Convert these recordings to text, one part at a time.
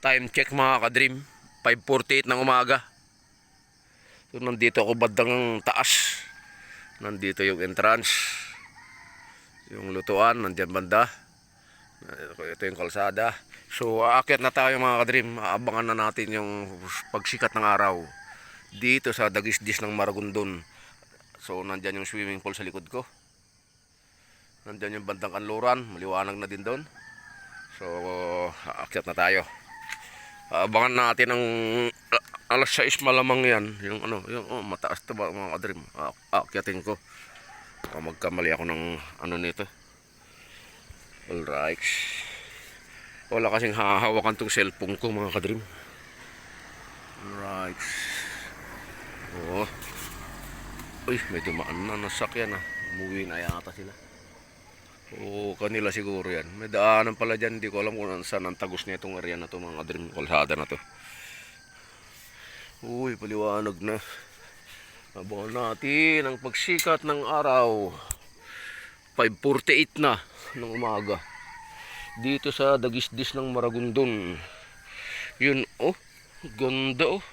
Time check mga ka-dream, 5:48 ng umaga. So nandito ako bandang taas. Nandito yung entrance. Yung lutuan, nandiyan banda. Ito yung kalsada. So aakyat na tayo mga ka-dream. Aabangan na natin yung pagsikat ng araw. Dito sa Dagisdis ng Maragondon. So nandiyan yung swimming pool sa likod ko. Nandiyan yung bandang kanluran. Maliwanag na din doon. So aakyat na tayo. Abangan natin ng alas 6 malamang yan. Yung ano, yung mataas to ba mga ka-dream. Aakyatin ko. Baka magkamali ako ng ano nito. Alright. Wala kasing hahawakan tong cellphone ko mga ka-dream. Alright. Oh. Uy, may dumaan na nasakyan ah. Umuwi na yata sila. Oo, kanila siguro yan. May daanan pala dyan. Hindi ko alam kung saan ang tagos niya itong area na ito mga dream. Kalsada na to. Uy, paliwanag na. Abangan natin ang pagsikat ng araw. 5:48 na ng umaga. Dito sa Dagisdis ng Maragondon. Yun, oh. Ganda, oh.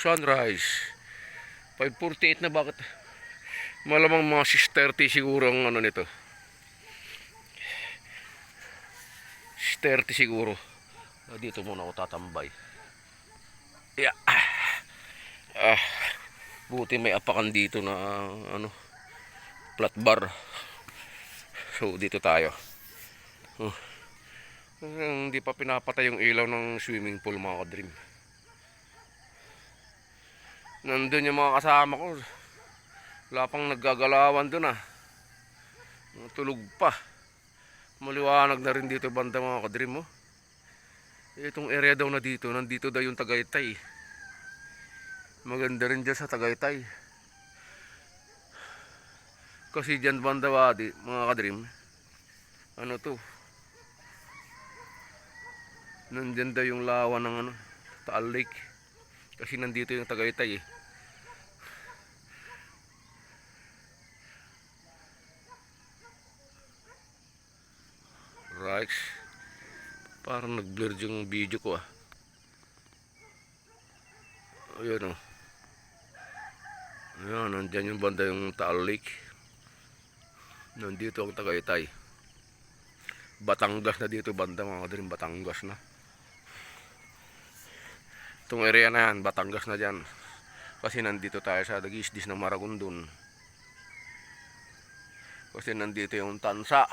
Sunrise. 5:48 na, bakit? Malamang mga 6:30 siguro ang ano nito. 6:30 siguro. Dito muna ako tatambay. Yeah. Buti may apakan dito na ano, flat bar. So dito tayo. Hindi pa pinapatay yung ilaw ng swimming pool mga ka-dream. Nandun yung mga kasama ko. Wala pang naggagalawan dun ah. Tulog pa. Maliwanag na rin dito banda mga ka-dream oh. Itong area daw na dito, nandito daw yung Tagaytay. Maganda rin dyan sa Tagaytay. Kasi dyan banda wadi mga ka-dream. Ano to? Nandyan daw yung lawa ng ano, Taal Lake. Kasi nandito yung Tagaytay eh. Right. Parang nag-blur yung video ko ah. Ayan oh. Ayan, nandyan yung banda yung Taal Lake. Nandito ang Tagaytay. Batangas na dito banda mga kadrim, Batangas na. Itong area na yan, Batangas na dyan. Kasi nandito tayo sa Dagisdis ng Maragondon. Kasi nandito yung Tansa.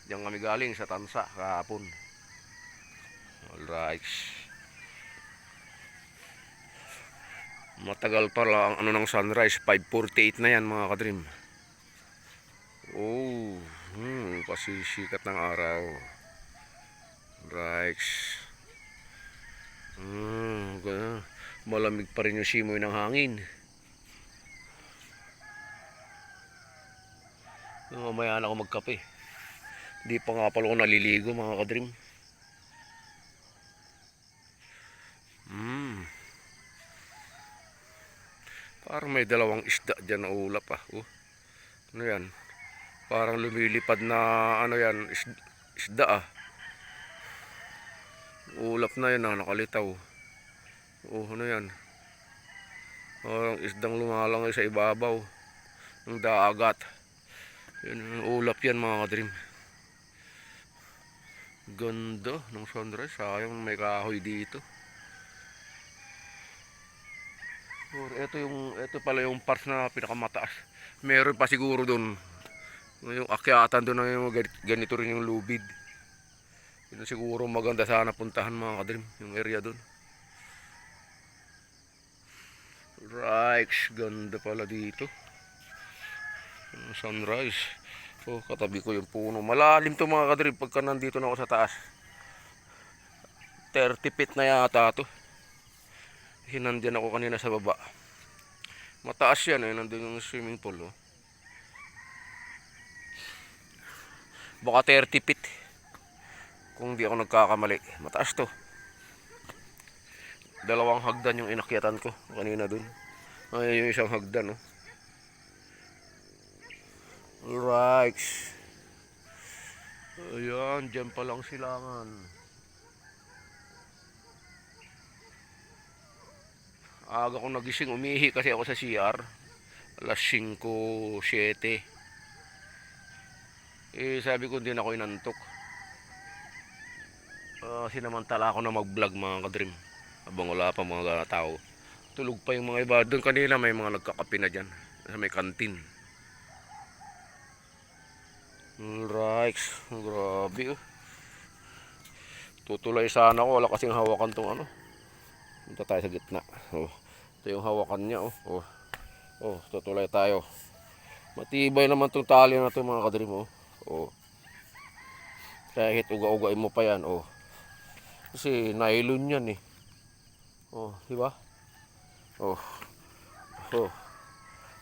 Diyan kami galing sa Tansa kahapon. Alright. Matagal pala ang ano ng sunrise. 5:48 na yan mga kadrim. Oh, pasisikat ng araw. Right. Malamig pa rin yung simoy ng hangin. Mamaya na ako magkape. Di pa nga pala ako naliligo mga kadrim. Parang may dalawang isda dyan na ulap ah. Ano yan? Parang lumilipad na ano yan, isda ah. Ulap na yan ah, nakalitaw. Ano yan? Parang isdang lumalangay sa ibabaw ng dagat. Yan, ulap yan mga kadrim. Ganda ng sunrise. Sayang may kahoy dito. Ito pala yung part na pinakamataas. Meron pa siguro doon. Yung akyatan doon na yung ganito rin yung lubid. Yun siguro maganda sana puntahan mga kadrim. Yung area doon. Right. Ganda pala dito. Sunrise. Katabi ko yung puno. Malalim to mga kadrim pagka nandito na ako sa taas. 30 feet na yata to. Hinandyan ako kanina sa baba. Mataas yan eh. Nandun yung swimming pool oh. Baka 30 feet. Kung di ako nagkakamali. Mataas to. Dalawang hagdan yung inakyatan ko kanina dun. Ay yung isang hagdan oh. Alright. Ayan, dyan pa lang silangan. Aga ko nagising, umihi kasi ako sa CR. Alas 5:07. Sabi ko hindi na ako inantok. Sinamantala ako na mag-vlog mga kadream. Habang wala pa mga tao. Tulog pa yung mga iba. Doon kanina may mga nagkakape na dyan. Sa may kantin. Alright. Grabe oh. Tutulay sana ako. Wala kasing hawakan tong ano. Punta tayo sa gitna. Oh. Ito yung hawakan niya oh. Oh, tutulay tayo. Matibay naman tong tali na to mga kadream oh. Oh. Kahit uga-ugain mo pa yan oh. Kasi nylon yan eh. Oh, di ba? Oh. Oh.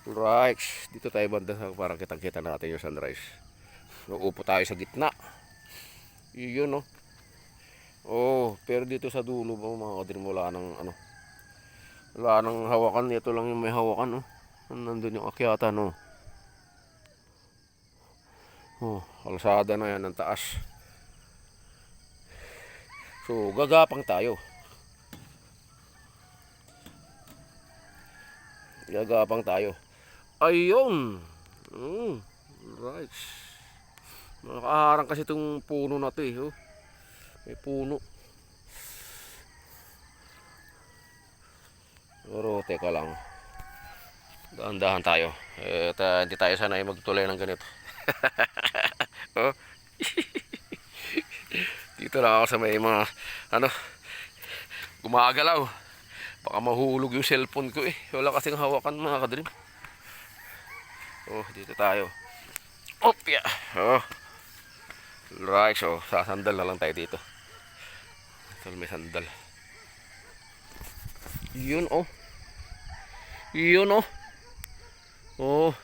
Right. Dito tayo banda para kitang-kita natin yung sunrise. Uupo tayo sa gitna. Yun oh. Oh, pero dito sa dulo mga kadream wala nang ano. Wala nang hawakan, ito lang yung may hawakan oh. Nandun yung akyatan oh. Oh, kalsada na yan ng taas. So, gagapang tayo. Gagapang tayo. Ayun. Right. Nakaharang kasi itong puno na to eh. Oh. May puno. Pero teka lang. Dahan-dahan tayo. Hindi tayo sanay magtulay ng ganito. Oh. Dito lang ako sa may mga ano gumagalaw. Baka mahulog yung cellphone ko eh. Wala kasing hawakan mga kadream. Oh, dito tayo. Opya. Oh. Right, so sasandal na lang tayo dito. Ito may sandal. Yun oh. Yun oh. Oh.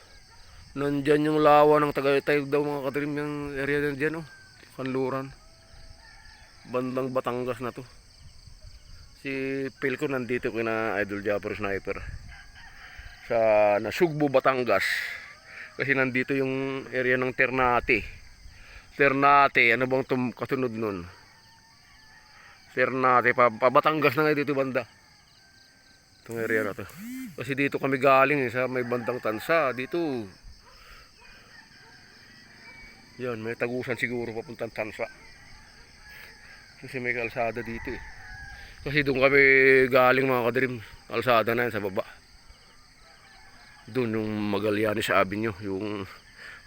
Nandyan yung lawa ng Tagaytay daw mga kadream, yung area na dyan oh. Kanluran. Bandang Batangas na to. Si Phil ko nandito kina Idol Japper Sniper. Sa Nasugbu, Batangas. Kasi nandito yung area ng Ternate. Ternate, ano bang kasunod nun? Ternate, pa Batangas na nga dito banda. Itong area na to. Kasi dito kami galing sa may bandang Tansa. Dito. Yan, may tagusan siguro papuntang Tansa. Kasi may kalsada dito eh. Kasi doon kami galing mga kadream. Kalsada na yan sa baba. Doon yung Magallanes Avenue, yung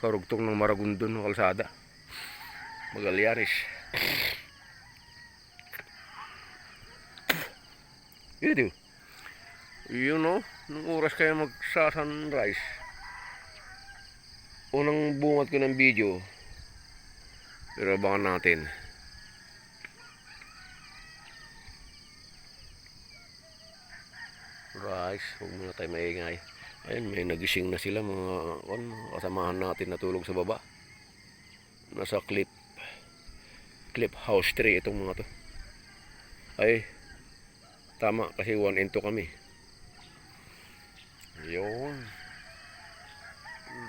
karugtong ng Maragondon ng kalsada. Magallanes. Yun yun o, nung oras kayo magsa-sunrise. Unang bungat ko ng video. Pero abangan natin. Right, huwag muna tayo maingay. Ayun, may nagising na sila mga kasamahan natin natulog sa baba. Nasa clip house 3 itong mga to. Ay, tama kasi 1 and 2 kami. Ayun.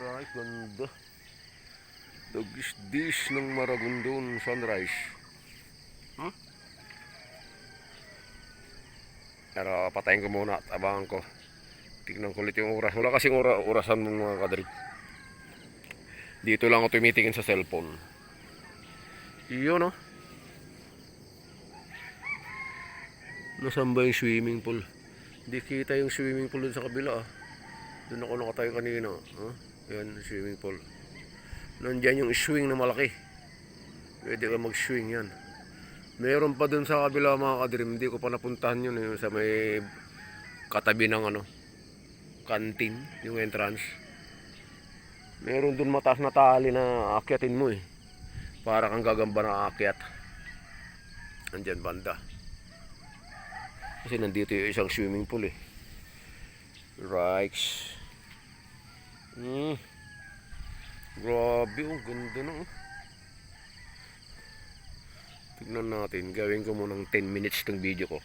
Right, ganda. Dagis-dis ng Maragondon sunrise. Huh? Pero patayin ko muna at abangan ko. Tignan ko ulit yung oras. Wala kasing orasan ng mga kadream. Dito lang ako tumitingin sa cellphone. Yun oh. Nasaan ba yung swimming pool? Hindi kita yung swimming pool dun sa kabila ah. Doon ako nakatayo kanina. Huh? Yan, swimming pool. Nandyan yung swing na malaki. Pwede ka mag-swing yan. Meron pa dun sa kabila mga kadream. Hindi ko pa napuntahan yun yung sa may katabi ng ano, kantin, yung entrance. Meron dun mataas na tali na aakyatin mo eh. Para kang gagamba na aakyat. Nandyan banda. Kasi nandito yung isang swimming pool eh. Right. Grabe oh, ganda na oh. Tignan natin, gawin ko munang 10 minutes tong video ko.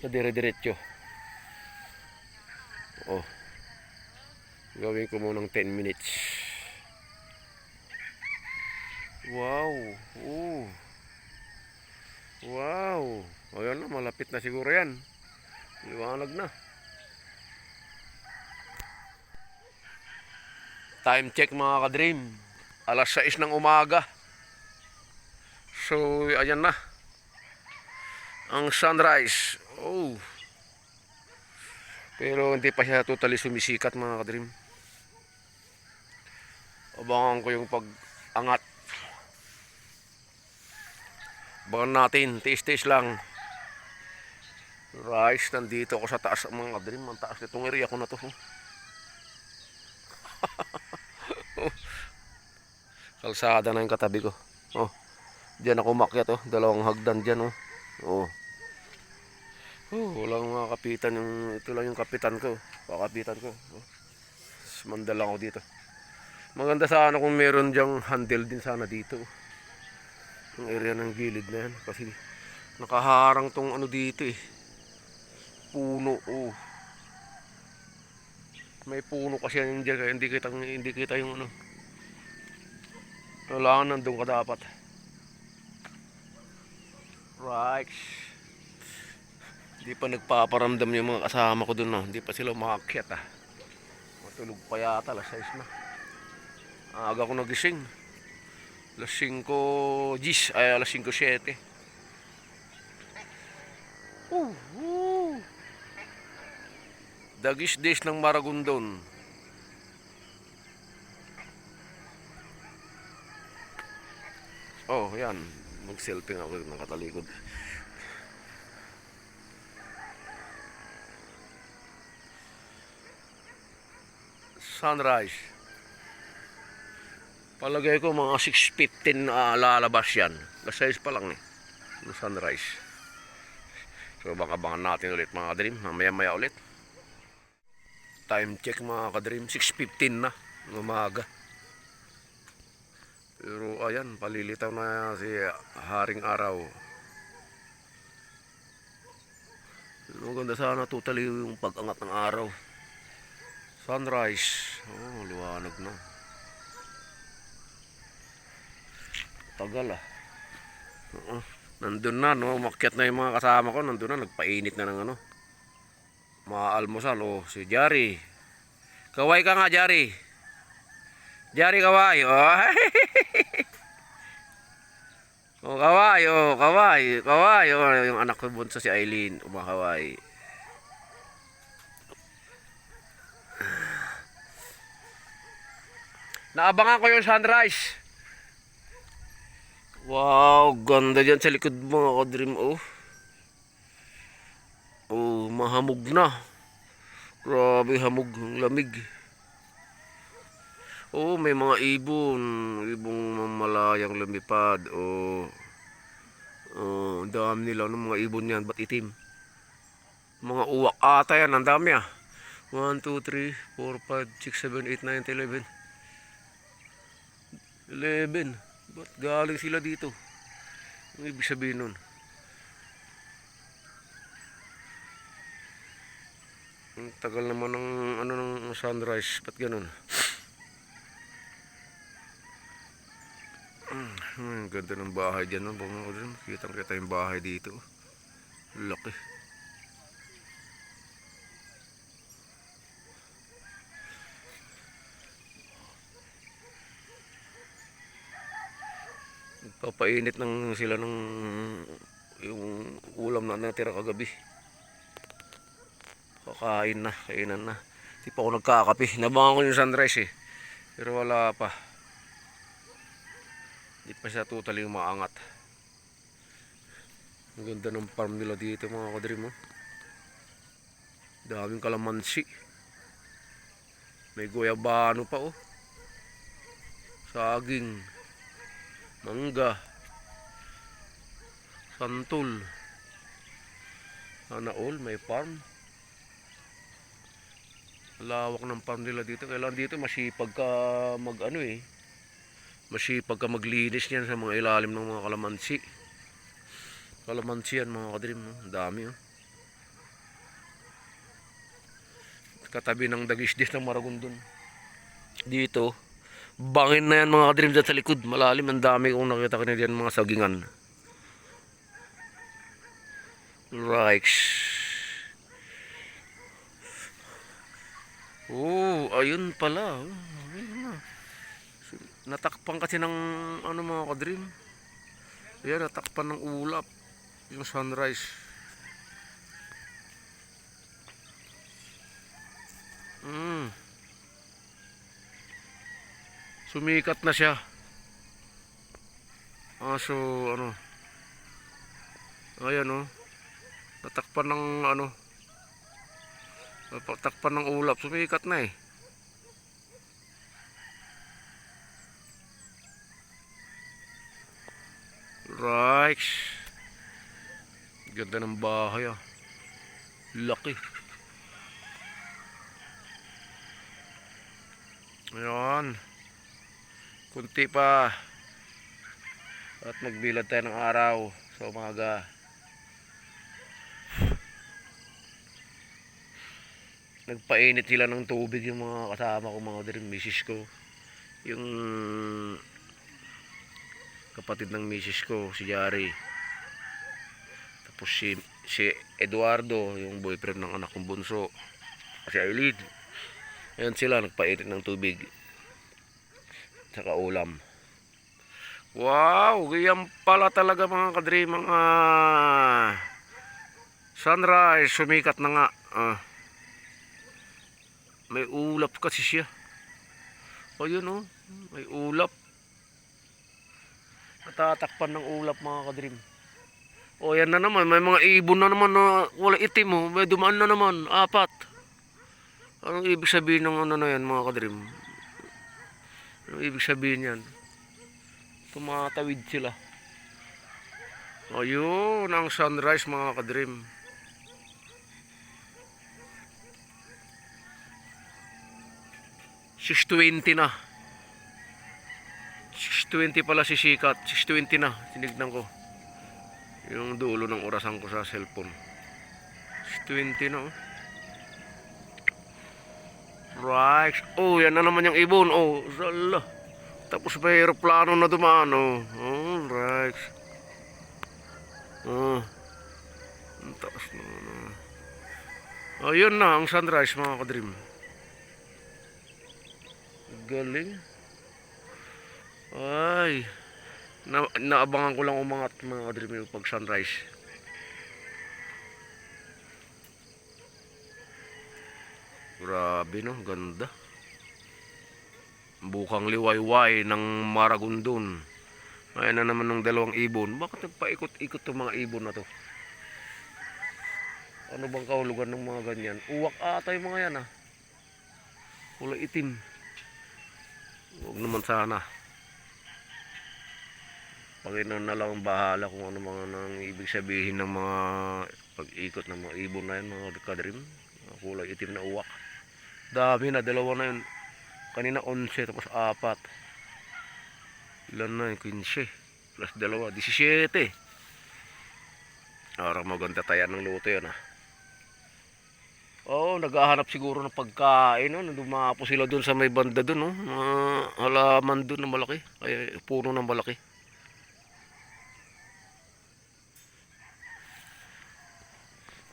Sa dire-diretso. Oh. Gawin ko munang 10 minutes. Wow. Oh. Wow. Ayan na, malapit na siguro yan. Liwanag na. Time check mga ka-dream. Alas 6 ng umaga. So, ayan na. Ang sunrise. Oh. Pero hindi pa siya totally sumisikat mga ka-dream. Abangan ko yung pag-angat. Abangan natin. Tiis-tiis lang. Rice, nandito ako sa taas mga ka-dream. Ang taas nitong area ko na to. Kalsada na yung katabi ko. Oh. Diyan ako umakyat oh. Dalawang hagdan dyan oh. Oh. Oh, walang mga kapitan yung ito lang yung kapitan ko. Kakapitan ko. Oh. Mandala ako dito. Maganda sana kung meron diyang handle din sana dito. Yung area ng gilid na yan kasi nakaharang tong ano dito eh. Puno oh. May puno kasi yan dyan kaya hindi kita yung ano. Kailangan nandun ka dapat. Right. Hindi pa nagpaparamdam yung mga kasama ko dun no. Hindi pa sila umaakyat ah. Matulog pa yata, alas 6 na. Aga ko nagising. Alas 5:10 ay alas 5:07. Dagis days ng Maragondon. Oh, yan. Mag-selfie ako nakatalikod. Sunrise. Palagay ko mga 6:15 na lalabas yan. Alas 6 pa lang eh. Yung sunrise. So baka abangan natin ulit mga kadream. Mamaya ulit. Time check mga kadream. 6:15 na. Umaga. Pero ayan, palilitaw na si Haring Araw. Maganda sana totally yung pag-angat ng araw. Sunrise. Oh, liwanag na. Tagal ah. Nandun na, no? Umakyat na yung mga kasama ko. Nandun na, nagpainit na ng ano. Mga almusal. Oh, si Jari. Kaway ka nga, Jari. Jari, kaway. Oh, oh kaway. Oh, kaway. Kaway. Oh, yung anak ko bunso si Aileen. Umakaway. Naabangan ko yung sunrise. Wow, ganda dyan sa likod mga ka-dream oh. Oh, mahamog na. Grabe hamog, lamig. Oh, may mga ibon. Ibong mamalayang lumipad. Oh. Oh, ang dami nila ng mga ibon yan. Ba't itim? Mga uwak ata yan. Ang dami ah. 1, 2, 3, 4, 5, 6, 7, 8, 9, 11. 11. Ba't galing sila dito? Ang ibig sabihin nun? Ang tagal naman ng ano ng sunrise. Ba't ganun? Ang ganda ng bahay dyan. Kitang-kita yung bahay dito. Laki. Papainit ng sila ng yung ulam na natira kagabi. Kakain na, kainan na. Di pa ako nagkakape. Nabangan ko yung sunrise eh. Pero wala pa. Di pa siya totally maangat. Ang ganda ng farm nila dito mga kadream oh. Daming kalamansi. May goyabano pa oh. Saging. Mangga. Santol. Sana all may farm. Lawak ng farm nila dito. Kailangan dito masipag ka mag ano eh. Masipag ka maglinis niyan sa mga ilalim ng mga kalamansi. Kalamansi yan mga kadream. Dami oh. Katabi ng Dagisdis ng Maragondon. Dito Bangin na yan mga kadream dyan sa likod. Malalim, ang dami kong nakita kanina dyan mga sagingan. Right. Oh, ayun pala. Oh, ayun na. Natakpan kasi ng ano mga kadream. Ayan, natakpan ng ulap. Yung sunrise. Sumikat na siya. So ano. Ayan oh. Natakpan ng ano. Natakpan ng ulap. Sumikat na eh. Right. Ganda ng bahay ah. Laki. Ayan. Kunti pa. At magbilad tayo ng araw sa umaga. Nagpainit sila ng tubig yung mga kasama ko, mga din, misis ko. Yung kapatid ng misis ko, si Jari. Tapos si Eduardo, yung boyfriend ng anak kong bunso. Si Aileen. Ayan sila, nagpainit ng tubig. Saka ulam. Wow, ganyan pala talaga mga kadream, mga sunrise, sumikat na nga. May ulap kasi siya. Ayun oh, may ulap. Natatakpan ng ulap mga kadream. O yan na naman, may mga ibon na naman na wala itim oh. May dumaan na naman, 4. Anong ibig sabihin ng ano na yan mga kadream? Anong ibig sabihin yan? Tumatawid sila. Ayun ang sunrise mga kadream. $6:20 na. 6:20 pala si sikat. 6:20 na. Tinignan ko. Yung dulo ng orasan ko sa cellphone. 6:20 na oh. Right. Oh, yan na naman yung ibon. Oh, sala. Tapos may aeroplano na dumaan. Oh, alright. Ang taas na. Ayun na ang sunrise mga kadream. Galing. Ay. Naabangan ko lang umangat mga kadream yung pag sunrise. Grabe no, ganda. Bukang liwayway ng Maragondon. Ayan na naman ng 2 ibon. Bakit nagpaikot-ikot itong mga ibon na to? Ano bang kahulugan ng mga ganyan? Uwak ata yung mga yan ah. Kulay itim. Huwag naman sana. Panginoon na lang ang bahala kung ano mga nang ibig sabihin ng mga pag-ikot ng mga ibon na yan mga kadream. Kulay itim na uwak. Dami na, 2 na yun. Kanina 11 tapos 4. Ilan na yun? 15 plus 2, 17. Parang maganda tayo ng luto yun ah. Oh, naghahanap siguro ng pagkain no? Dumapo sila dun sa may banda dun no? Halaman dun na malaki. Ay, puno ng malaki.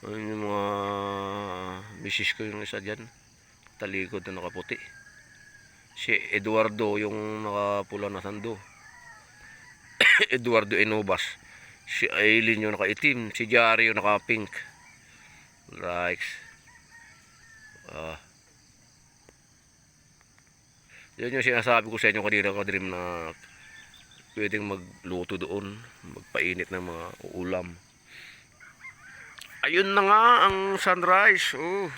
Ayun yung mga misis ko yung isa dyan. Talikod na nakaputi. Si Eduardo yung nakapula na sando. Eduardo Enobas. Si Aileen yung nakaitim. Si Jari yung nakapink. Right. Yan yung sinasabi ko sa inyo kanina kadream na pwedeng magluto doon. Magpainit ng mga ulam. Ayun na nga ang sunrise. Oh.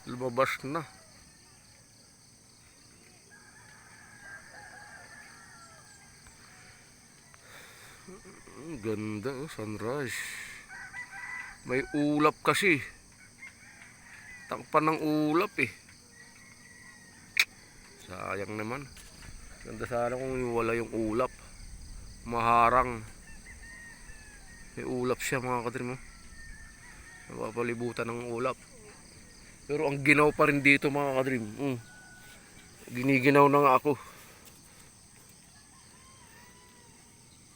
Lumabas na. Ganda oh, sunrise. May ulap kasi. Takpan ng ulap eh. Sayang naman. Ganda sana kung wala yung ulap. Maharang. May ulap siya mga kadrim. Napapalibutan ng ulap. Pero ang ginaw pa rin dito mga kadrim. Giniginaw na nga ako.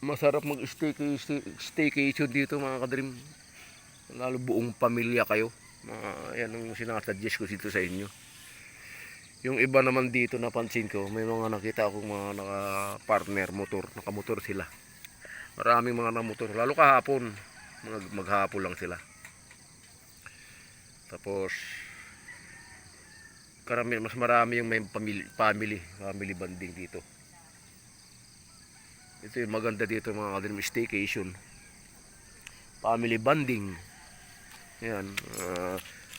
Masarap mag-staycation dito mga kadream. Lalo buong pamilya kayo. Yan ang sinasuggest ko dito sa inyo. Yung iba naman dito napansin ko, may mga nakita akong mga naka-partner motor, nakamotor sila. Maraming mga nakamotor, lalo kahapon, maghapon lang sila. Tapos mas marami yung may family bonding dito. Ito yung maganda dito mga kadream, staycation. Family bonding. Yan.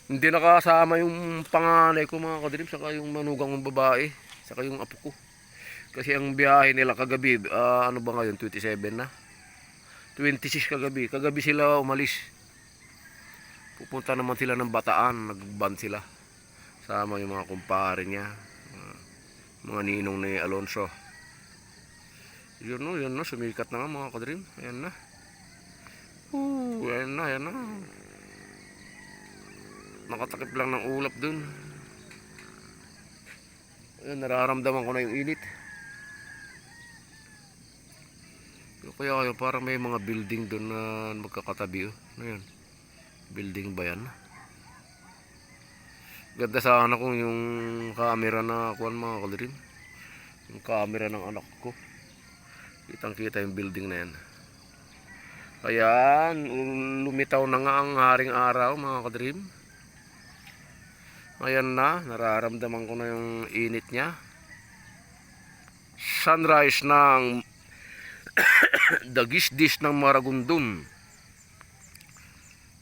Hindi nakasama yung panganay ko mga kadream, saka yung manugang kong babae, saka yung apo ko. Kasi ang biyahe nila kagabi, ano ba ngayon, 27 na? 26 kagabi. Kagabi sila umalis. Pupunta naman sila ng Bataan, nag-band sila. Sama yung mga kumpare niya, mga ninong ni Alonso. Yun no, sumikat na nga mga kadream. Ayan na. Ayan na. Nakatakip lang ng ulap dun. Ayan, nararamdaman ko na yung init. Kaya parang may mga building dun na magkakatabi. Ano yan? Building ba yan? Ganda sana kung yung camera na kuwan mga kadream. Yung camera ng anak ko. Kitang kita yung building na yan. Ayan, lumitaw na nga ang haring araw mga kadream. Ayan na, nararamdaman ko na yung init niya. Sunrise ng Dagisdis ng Maragondon.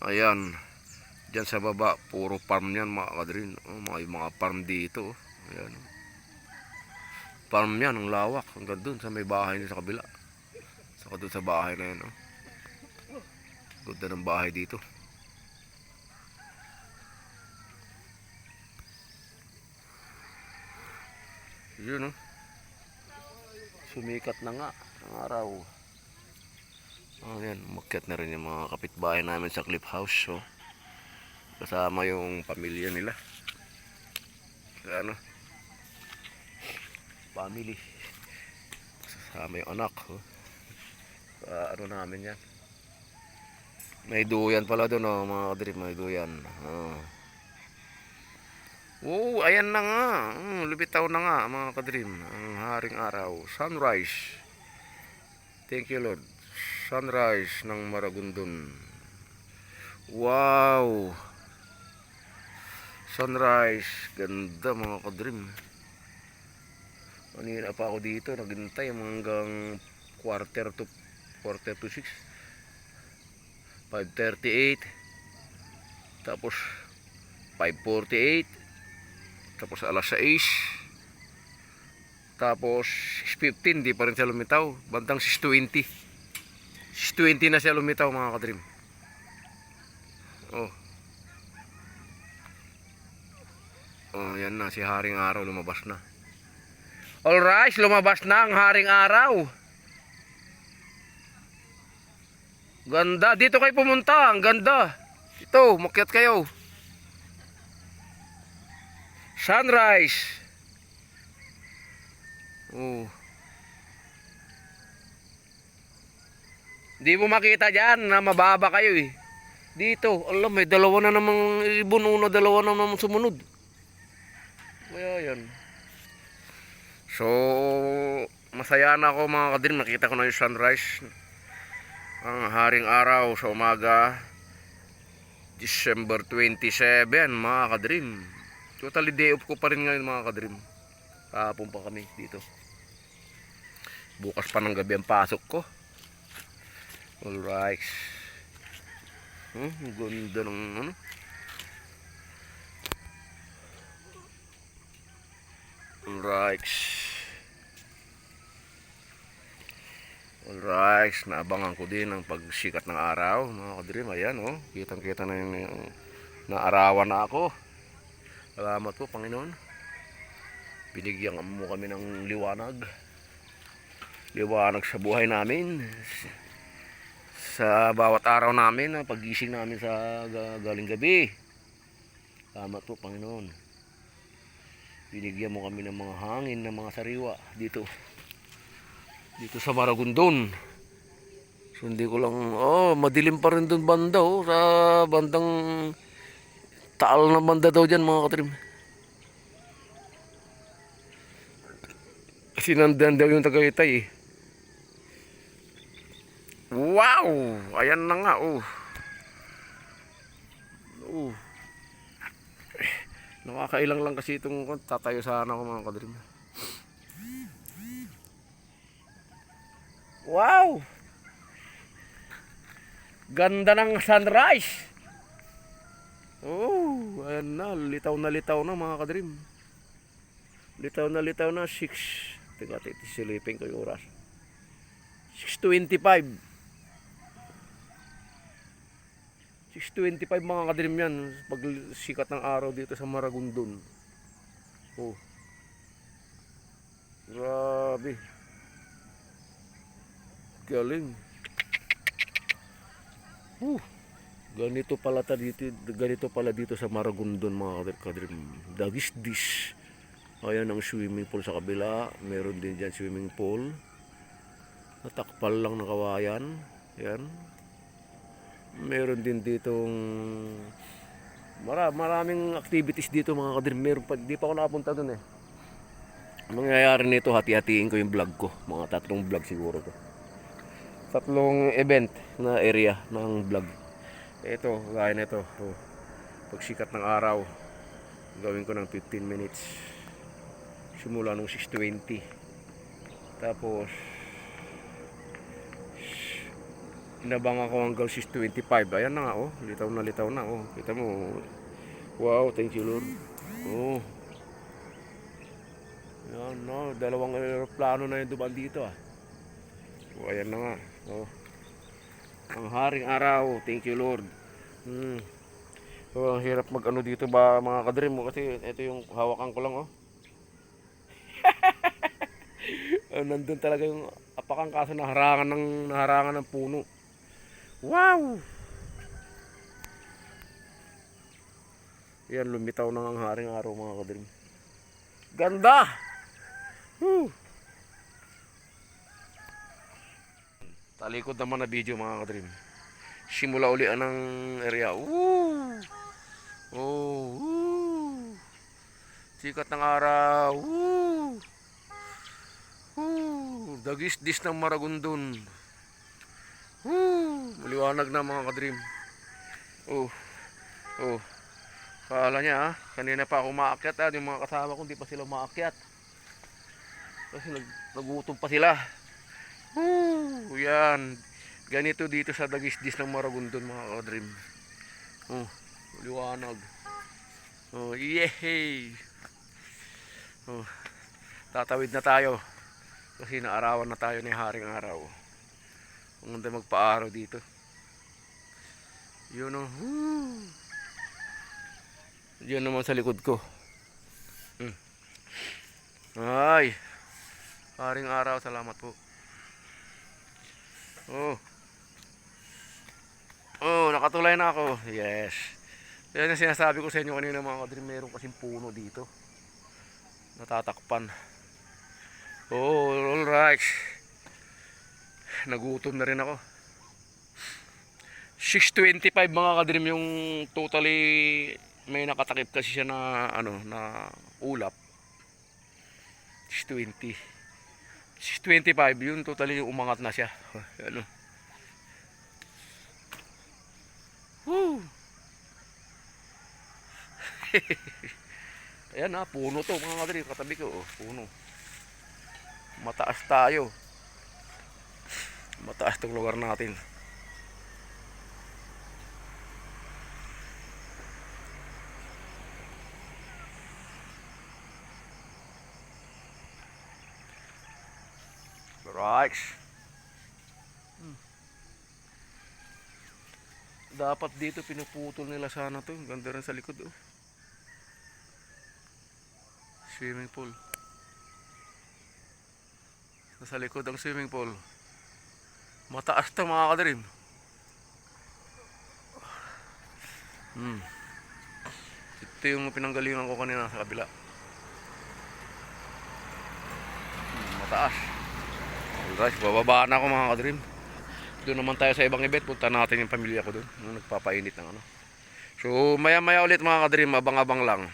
Ayan. Diyan sa baba, puro farm yan mga kadream. Mga farm dito. Ayan. Farm yan, ang lawak. Hanggang dun sa may bahay niya sa kabila. Saka dun sa bahay na yan. Ganda ng bahay dito. Yun sumikat na nga ang araw. Ayan, umakyat na rin yung mga kapitbahay namin sa cliff house. Kasama yung pamilya nila. Family. Kasama yung anak. Ano namin yan. May duyan pala doon mga kadream, may duyan. Ayan na nga. Lumitaw na nga mga kadream. Ang haring araw. Sunrise. Thank you Lord. Sunrise ng Maragondon. Wow. Sunrise. Ganda mga kadream. Kanina pa ako dito. Naghintay hanggang quarter to 6. 5:38. Tapos 5:48. Tapos alas 6. Tapos 6:15, di pa rin siya lumitaw. Bandang 6:20. 6:20 na siya lumitaw mga kadream. Yan na, si haring araw lumabas na. Alright, lumabas na ang haring araw. Ganda, dito kayo pumunta, ang ganda. Ito, makyat kayo. Sunrise. Di mo makita dyan na mababa kayo eh. Dito, alam, may dalawa na namang ibon, dalawa na namang sumunod. Kaya yan. So, masaya na ako mga kadream. Nakita ko na yung sunrise. Ang haring araw sa umaga, December 27 mga kadream. Totally day off ko pa rin ngayon mga kadream. Kahapon pa kami dito. Bukas pa ng gabi ang pasok ko. Alright. Ganda ng Alright. Alright, naabangan ko din ang pagsikat ng araw mga kadream. Ayan kitang kita na yung naarawan na ako. Salamat po Panginoon. Binigyan mo kami ng liwanag sa buhay namin, sa bawat araw namin, pagising namin sa galing gabi. Salamat po Panginoon. Binigyan mo kami ng mga hangin, ng mga sariwa dito sa Maragondon. So, hindi ko lang, madilim pa rin dun banda, sa bandang taal na banda daw dyan mga katrim. Sinandan daw yung Tagaytay eh. Wow! Ayan na nga, oh. Oh. Nakakailang lang kasi itong tatayo sana ako mga kadrim. Wow! Ganda ng sunrise! Oh, ayan na litaw na mga kadrim. Litaw na 6. Teka, silipin ko yung oras. 6:25. 6:25 mga kadrim yan. Pag sikat ng araw dito sa Maragondon. Oh. Grabe. Galing. Ganito pala dito sa Maragondon mga kadrim. Dagis-dis. Ayan ang swimming pool sa kabila. Meron din dyan swimming pool. Natakpal lang na kawayan. Yan. Meron din ditong maraming activities dito mga kadrim. Meron pa, di pa ako nakapunta dun eh. Mangyayari nito, hati-hatiin ko yung vlog ko. Mga 3 vlog siguro to. 3 event na area ng vlog. Ito, gaya nito. Pagsikat ng araw, gawin ko ng 15 minutes. Simula nung 6:20. Tapos inabang ako hanggang 6:25. Ayan na nga, oh. Litaw na, oh. Kita mo. Wow, thank you Lord. Oh. Yan, no. 2 aeroplano na yung dumaan dito, ah. Oh, ayan na nga. Oh. Ang haring araw. Thank you Lord. Oh, hirap mag-ano dito ba mga kadrim mo kasi ito yung hawakan ko lang, oh. Nandun talaga yung apakang kaso naharangan ng puno. Wow! Yan, lumitaw na ang haring araw mga kadrim. Ganda! Talikod naman na video mga kadrim. Simula uli ng area. Woo! Oh, woo! Sikat ng araw. Woo! Dagis-dis ng Maragondon. Maliwanag na mga kadrim. Oh. Kala niya, kanina pa ako umaakyat, yung mga kasama ko hindi pa sila umaakyat. Kasi nagutom pa sila. Yan. Ganito dito sa dagis-dis ng Maragondon mga kadrim. Maliwanag. Yehey. Tatawid na tayo. Kasi naarawan na tayo ng haring araw. Ang ganda magpa-araw dito. Yun o. Yun naman sa likod ko. Ay. Haring araw. Salamat po. Nakatulay na ako. Yes. Yan ang sinasabi ko sa inyo kanina mga kadrim. Meron kasing puno dito. Natatakpan. Alright. Nagutom na rin ako. 6:25 mga kadrim yung totally may nakatakip kasi siya na na ulap. 6:20. 6:25 yun totally umangat na siya. Ayan na, puno to mga kadrim, katabi ko, puno. Mataas tayo. Mataas tong lugar natin. Right. Dapat dito pinuputol nila sana to. Ganda rin sa likod, oh. Swimming pool. Nasa likod ang swimming pool. Mataas to mga kadrim. Ito yung pinanggalingan ko kanina sa kabila. Mataas. Alright, bababa na ako mga kadrim. Doon naman tayo sa ibang event. Punta natin yung pamilya ko doon. Nung nagpapainit ng ano. So maya maya ulit mga kadream. Abang-abang lang.